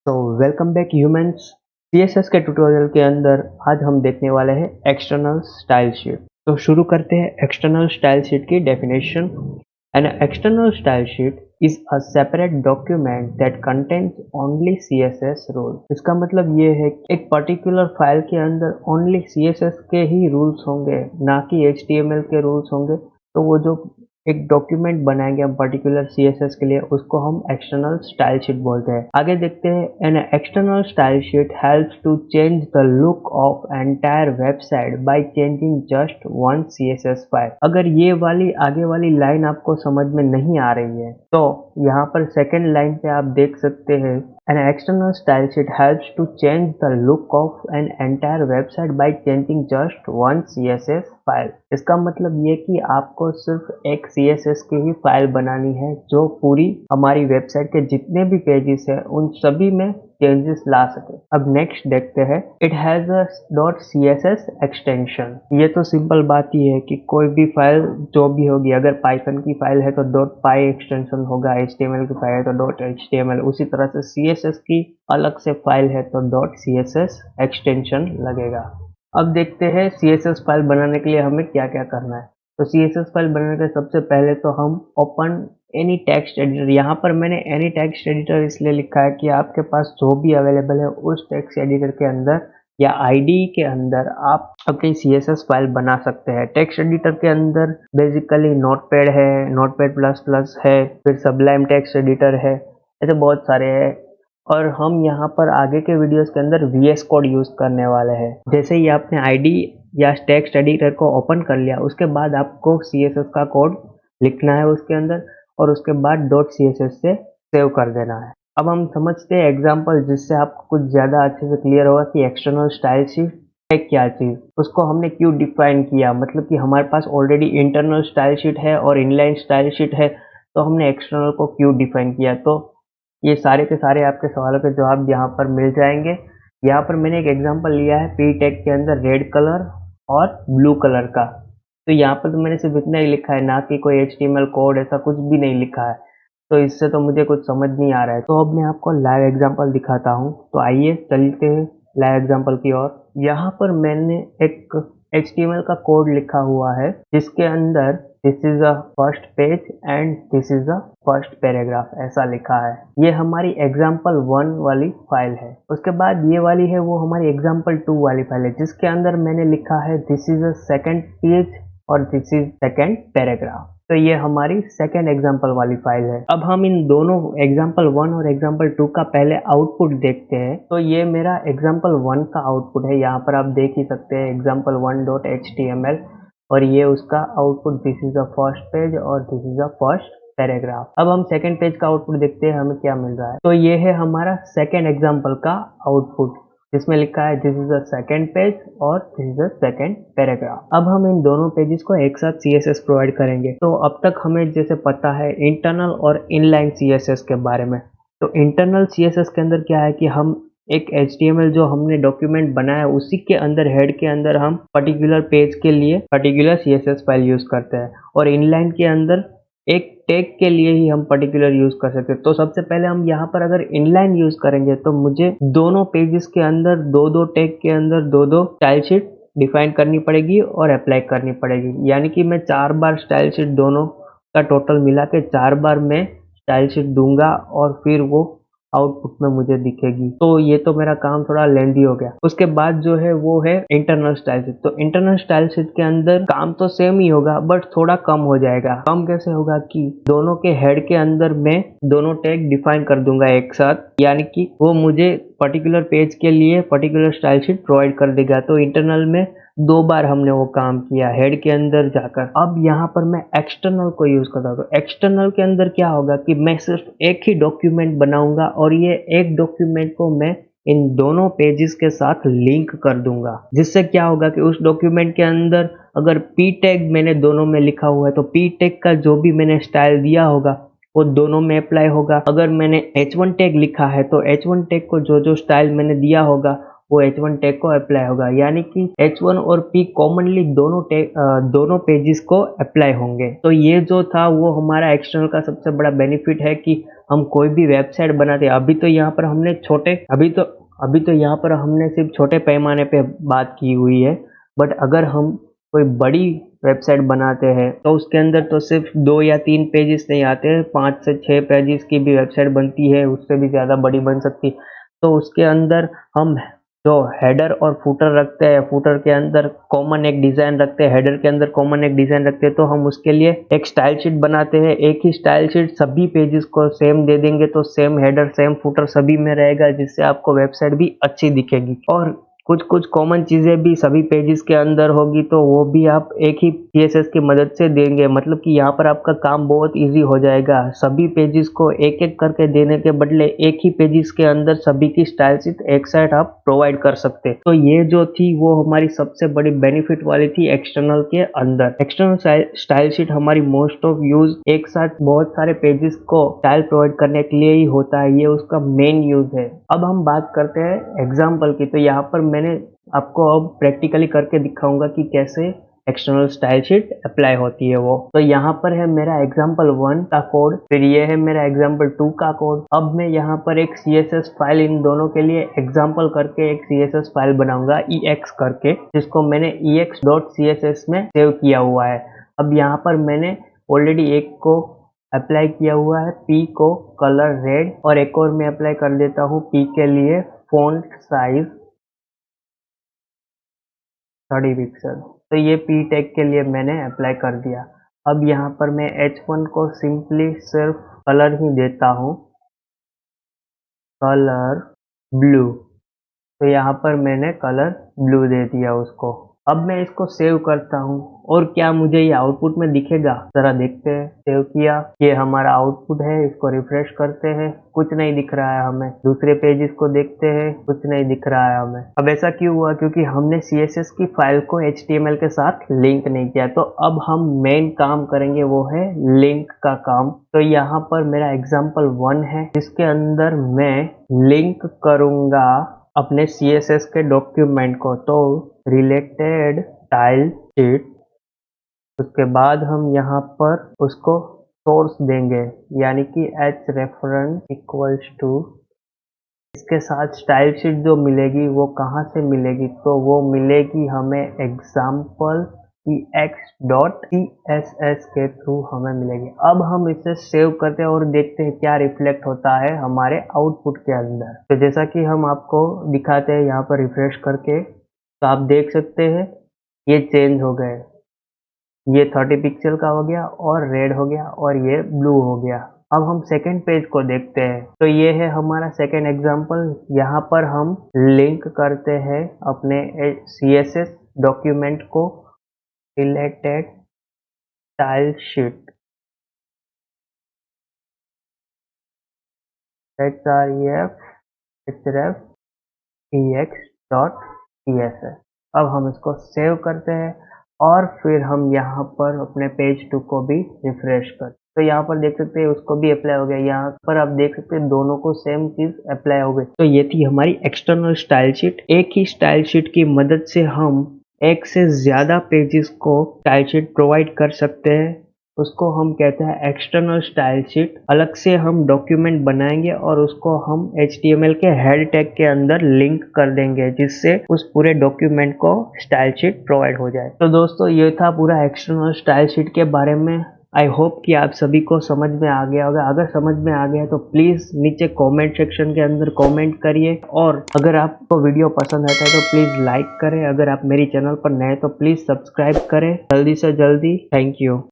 तो welcome back humans. CSS के tutorial के अंदर आज हम देखने वाले हैं एक्सटर्नल स्टाइल शीट। तो शुरू करते हैं एक्सटर्नल स्टाइल शीट की definition. N external style sheet is a separate document that contains only CSS rule. इसका मतलब ये है कि एक पर्टिकुलर फाइल के अंदर ओनली सीएसएस के ही रूल्स होंगे, ना कि एचटीएमएल के रूल्स होंगे। तो वो जो एक डॉक्यूमेंट बनाएंगे हम पर्टिकुलर सीएसएस के लिए, उसको हम एक्सटर्नल स्टाइल शीट बोलते हैं। आगे देखते हैं, an external style sheet helps to change the look of entire website by changing just one CSS file. अगर ये वाली आगे वाली लाइन आपको समझ में नहीं आ रही है तो यहाँ पर सेकेंड लाइन पे आप देख सकते हैं, an external style sheet helps to change the look of an entire website by changing just one CSS file. इसका मतलब ये कि आपको सिर्फ एक सीएसएस की ही फाइल बनानी है जो पूरी हमारी वेबसाइट के जितने भी पेजेस है उन सभी में चेंजेस ला सके। अब नेक्स्ट देखते हैं, it has a .css extension. ये तो सिंपल बात ही है कि कोई भी फाइल जो भी होगी, अगर पाइथन की फाइल है तो .py एक्सटेंशन होगा, HTML की फाइल है तो .html, उसी तरह से CSS की अलग से फाइल है तो .css एक्सटेंशन लगेगा। अब देखते हैं CSS फाइल बनाने के लिए हमें क्या क्या करना है। तो CSS फाइल बनाने के सबसे पहले तो हम ओपन एनी टेक्स्ट एडिटर, यहाँ पर मैंने एनी टेक्स्ट एडिटर इसलिए लिखा है कि आपके पास जो भी अवेलेबल है उस टेक्स्ट एडिटर के अंदर या IDE के अंदर आप अपनी CSS फाइल बना सकते हैं। टेक्स्ट एडिटर के अंदर बेसिकली नोटपैड है, नोटपैड प्लस प्लस है, फिर सबलाइम टेक्स्ट एडिटर है, ऐसे बहुत सारे हैं। और हम यहाँ पर आगे के वीडियोस के अंदर VS कोड यूज़ करने वाले हैं। जैसे ही आपने IDE या टेक्स्ट एडिटर को ओपन कर लिया, उसके बाद आपको CSS का कोड लिखना है उसके अंदर और उसके बाद .css से सेव कर देना है। अब हम समझते हैं एग्जांपल, जिससे आपको कुछ ज़्यादा अच्छे से क्लियर होगा कि एक्सटर्नल स्टाइल शीट है क्या चीज़, उसको हमने क्यों डिफाइन किया। मतलब कि हमारे पास ऑलरेडी इंटरनल स्टाइल शीट है और इनलाइन स्टाइल शीट है, तो हमने एक्सटर्नल को क्यों डिफाइन किया। तो ये सारे के सारे आपके सवालों के जवाब यहाँ पर मिल जाएंगे। यहाँ पर मैंने एक एग्जांपल लिया है पी टैग के अंदर रेड कलर और ब्लू कलर का। तो यहाँ पर तो मैंने सिर्फ इतना ही लिखा है, ना कि कोई HTML कोड ऐसा कुछ भी नहीं लिखा है। तो इससे तो मुझे कुछ समझ नहीं आ रहा है। तो अब मैं आपको लाइव एग्जांपल दिखाता हूँ। तो आइए चलते हैं लाइव एग्जांपल की ओर। यहाँ पर मैंने एक HTML का कोड लिखा हुआ है जिसके अंदर this is a first page and this is a first paragraph ऐसा लिखा है। ये हमारी example1 वाली फाइल है। उसके बाद ये वाली है वो हमारी example2 वाली फाइल है, जिसके अंदर मैंने लिखा है this is a second page और दिस इज सेकेंड पैराग्राफ। तो ये हमारी सेकेंड एग्जाम्पल वाली फाइल है। अब हम इन दोनों example1 और example2 का पहले आउटपुट देखते हैं। तो ये मेरा example1 का आउटपुट है, यहाँ पर आप देख ही सकते हैं example1.html, और ये उसका output this is the first page और this is the first paragraph. अब हम सेकेंड पेज का आउटपुट देखते हैं हमें क्या मिल रहा है। तो ये है हमारा सेकेंड एग्जाम्पल का आउटपुट, जिसमें लिखा है this is the second page और this is the second paragraph. अब हम इन दोनों पेजेस को एक साथ CSS प्रोवाइड करेंगे। तो अब तक हमें जैसे पता है इंटरनल और इनलाइन CSS के बारे में। तो इंटरनल CSS के अंदर क्या है कि हम एक HTML जो हमने डॉक्यूमेंट बनाया उसी के अंदर हेड के अंदर हम पर्टिकुलर पेज के लिए पर्टिकुलर CSS फाइल यूज करते हैं, और इनलाइन के अंदर एक टैग के लिए ही हम पर्टिकुलर यूज कर सकते हैं। तो सबसे पहले हम यहाँ पर अगर इनलाइन यूज करेंगे तो मुझे दोनों पेजेस के अंदर दो दो टैग के अंदर दो दो स्टाइल शीट डिफाइन करनी पड़ेगी और अप्लाई करनी पड़ेगी। यानी कि मैं 4 बार स्टाइल शीट दोनों का टोटल मिला के 4 बार मैं स्टाइल शीट दूंगा और फिर वो आउटपुट में मुझे दिखेगी। तो ये तो मेरा काम थोड़ा लेंदी हो गया। उसके बाद जो है वो है इंटरनल स्टाइल शीट। तो इंटरनल स्टाइल शीट के अंदर काम तो सेम ही होगा बट थोड़ा कम हो जाएगा। कम कैसे होगा कि दोनों के हेड के अंदर मैं दोनों टैग डिफाइन कर दूंगा एक साथ, यानी कि वो मुझे पर्टिकुलर पेज के लिए पर्टिकुलर स्टाइल शीट प्रोवाइड कर देगा। तो इंटरनल में 2 बार हमने वो काम किया हेड के अंदर जाकर। अब यहाँ पर मैं एक्सटर्नल को यूज करता हूँ। तो एक्सटर्नल के अंदर क्या होगा कि मैं सिर्फ एक ही डॉक्यूमेंट बनाऊंगा और ये एक डॉक्यूमेंट को मैं इन दोनों पेजेस के साथ लिंक कर दूंगा, जिससे क्या होगा कि उस डॉक्यूमेंट के अंदर अगर पी टैग मैंने दोनों में लिखा हुआ है तो पी टैग का जो भी मैंने स्टाइल दिया होगा वो दोनों में अप्लाई होगा। अगर मैंने H1 टैग लिखा है तो H1 टैग को जो जो स्टाइल मैंने दिया होगा वो H1 टैग को अप्लाई होगा, यानी कि H1 और P कॉमनली दोनों पेजेस को अप्लाई होंगे। तो ये जो था वो हमारा एक्सटर्नल का सबसे बड़ा बेनिफिट है कि हम कोई भी वेबसाइट बनाते हैं। अभी तो यहाँ पर हमने सिर्फ छोटे पैमाने पे बात की हुई है, बट अगर हम कोई बड़ी वेबसाइट बनाते हैं तो उसके अंदर तो सिर्फ 2 या 3 पेजेस नहीं आते हैं, 5 से 6 पेजेस की भी वेबसाइट बनती है, उससे भी ज़्यादा बड़ी बन सकती। तो उसके अंदर हम जो हेडर और फुटर रखते हैं, फुटर के अंदर कॉमन एक डिज़ाइन रखते हैं, हेडर के अंदर कॉमन एक डिज़ाइन रखते हैं, तो हम उसके लिए एक स्टाइल शीट बनाते हैं। एक ही स्टाइल शीट सभी पेजेस को सेम दे देंगे तो सेम हेडर सेम फुटर सभी में रहेगा, जिससे आपको वेबसाइट भी अच्छी दिखेगी। और कुछ कॉमन चीज़ें भी सभी पेजेस के अंदर होगी, तो वो भी आप एक ही CSS की मदद से देंगे। मतलब कि यहाँ पर आपका काम बहुत इजी हो जाएगा। सभी पेजेस को एक एक करके देने के बदले एक ही पेजेस के अंदर सभी की स्टाइल शीट एक साथ आप प्रोवाइड कर सकते। तो ये जो थी वो हमारी सबसे बड़ी बेनिफिट वाली थी एक्सटर्नल के अंदर। एक्सटर्नल स्टाइल शीट हमारी मोस्ट ऑफ यूज एक साथ बहुत सारे पेजेस को स्टाइल प्रोवाइड करने के लिए ही होता है, ये उसका मेन यूज है। अब हम बात करते हैं एग्जाम्पल की। तो यहाँ पर मैंने आपको अब प्रैक्टिकली करके दिखाऊंगा कि कैसे एक्सटर्नल स्टाइल शीट अप्लाई होती है वो। तो यहाँ पर है मेरा एग्जाम्पल 1 का कोड, फिर ये है मेरा एग्जाम्पल 2 का कोड। अब मैं यहाँ पर एक CSS फाइल इन दोनों के लिए एग्जाम्पल करके एक CSS फाइल बनाऊंगा EX करके, जिसको मैंने ex.css में सेव किया हुआ है। अब यहाँ पर मैंने ऑलरेडी एक को अप्लाई किया हुआ है, P को कलर रेड, और एक और मैं अप्लाई कर देता हूँ P के लिए फॉन्ट साइज 30 पिक्सल। तो ये P टैग के लिए मैंने अप्लाई कर दिया। अब यहाँ पर मैं H1 को सिंपली सिर्फ कलर ही देता हूँ, कलर ब्लू। तो यहाँ पर मैंने कलर ब्लू दे दिया उसको। अब मैं इसको सेव करता हूँ और क्या मुझे ये आउटपुट में दिखेगा, जरा देखते हैं। सेव किया, ये हमारा आउटपुट है। इसको रिफ्रेश करते हैं, कुछ नहीं दिख रहा है हमें। दूसरे पेजेस को देखते हैं, कुछ नहीं दिख रहा है हमें। अब ऐसा क्यों हुआ? क्योंकि हमने CSS की फाइल को HTML के साथ लिंक नहीं किया। तो अब हम मेन काम करेंगे, वो है लिंक का काम। तो यहाँ पर मेरा एग्जाम्पल 1 है, जिसके अंदर मैं लिंक करूँगा अपने CSS के डॉक्यूमेंट को। तो रिलेटेड स्टाइल शीट, उसके बाद हम यहाँ पर उसको सोर्स देंगे, यानी कि href इक्वल्स टू, इसके साथ स्टाइल शीट जो मिलेगी वो कहाँ से मिलेगी? तो वो मिलेगी हमें एग्जाम्पल ex.css के थ्रू हमें मिलेगी। अब हम इसे सेव करते हैं और देखते हैं क्या रिफ्लेक्ट होता है हमारे आउटपुट के अंदर। तो जैसा कि हम आपको दिखाते हैं यहाँ पर रिफ्रेश करके, तो आप देख सकते हैं ये चेंज हो गए। ये 30 पिक्सल का हो गया और रेड हो गया और ये ब्लू हो गया। अब हम सेकेंड पेज को देखते हैं। तो ये है हमारा सेकेंड एग्जाम्पल। यहाँ पर हम लिंक करते हैं अपने CSS डॉक्यूमेंट को रिलेटेड स्टाइल शीट href.ex.css। अब हम इसको सेव करते हैं और फिर हम यहाँ पर अपने पेज 2 को भी रिफ्रेश करते हैं। तो यहाँ पर देख सकते हैं उसको भी अप्लाई हो गया। यहाँ पर आप देख सकते हैं दोनों को सेम चीज अप्लाई हो गई। तो ये थी हमारी एक्सटर्नल स्टाइल शीट। एक ही स्टाइल शीट की मदद से हम एक से ज्यादा पेजेस को स्टाइल शीट प्रोवाइड कर सकते हैं। उसको हम कहते हैं एक्सटर्नल स्टाइल शीट। अलग से हम डॉक्यूमेंट बनाएंगे और उसको हम HTML के हेड टैग के अंदर लिंक कर देंगे, जिससे उस पूरे डॉक्यूमेंट को स्टाइल शीट प्रोवाइड हो जाए। तो दोस्तों ये था पूरा एक्सटर्नल स्टाइल शीट के बारे में। आई होप कि आप सभी को समझ में आ गया होगा। अगर समझ में आ गया तो प्लीज़ नीचे कमेंट सेक्शन के अंदर कमेंट करिए, और अगर आपको वीडियो पसंद आता है तो प्लीज़ लाइक करें। अगर आप मेरी चैनल पर नए तो प्लीज़ सब्सक्राइब करें जल्दी से जल्दी। Thank you.